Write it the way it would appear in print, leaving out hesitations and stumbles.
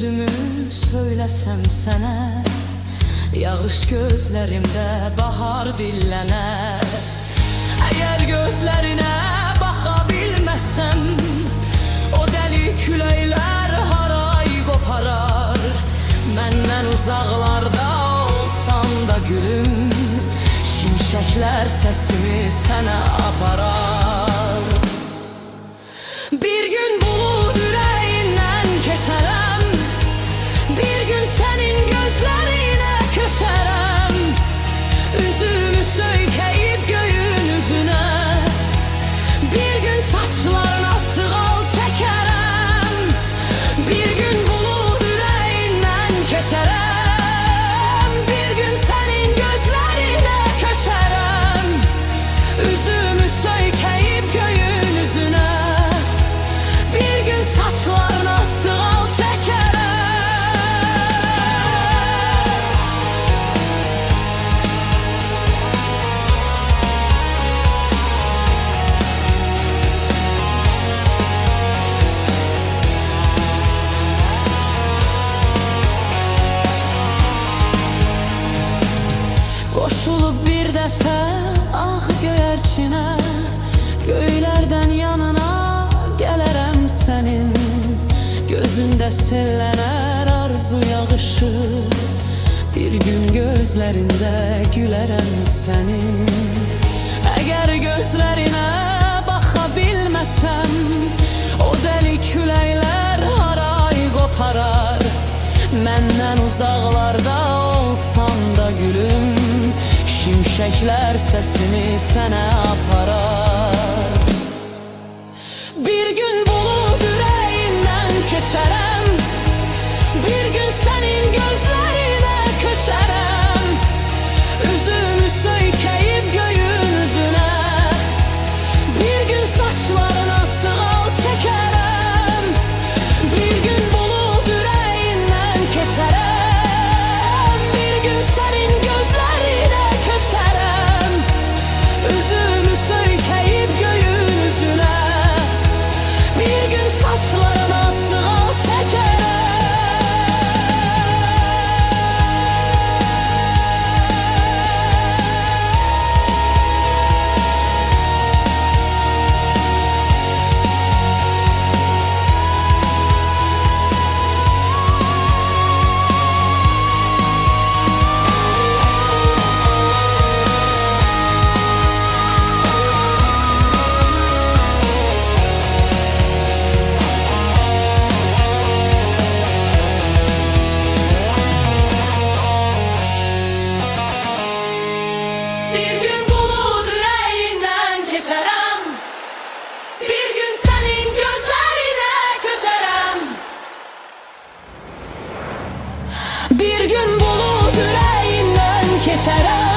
sözümü söylesem sana, yağış gözlerimde bahar dillener. Eğer gözlerine bakabilmesem, o deli küleyler haray koparar. Menden uzaklarda olsan da gülüm, şimşekler sesimi sana aparar. Bir gün bulut yüreğinden geçerem, bir gün senin gözlerine köçerem. Üzümü söykeyip göğün üzüne, bir gün saçlarına sığal çekerem. Bir gün bulut yüreğinden geçerem, bir gün senin gözlerine köçerem. Üzümü söykeyip göğün üzüne, bir gün saçlarına sığal çekerem. Koşulup bir defa ah göyerçine, göylerden yanına gelerem senin. Gözünde sellener arzu yağışı, bir gün gözlerinde gülerem senin. Eğer gözlerine bakabilmesem, o deli küleyler haray koparar. Menden uzaklarda olsan da gülüm, şimşekler sesimi sana aparar. Bir gün bulut yüreğinden geçerem, bir gün senin gözlerine köçerem. Üzümü söykeyip göğün üzüne, bir gün saçlarına sığal çekerem. Bir gün bulut yüreğinden geçerem, bir gün senin gözlerine köçerem. Üzümü söykeyip göğün üzüne, bir gün saçlarına sığal çekerem. Bir gün bulut yüreğinden geçerem, bir gün senin gözlerine köçerem. Bir gün bulut yüreğinden geçerem,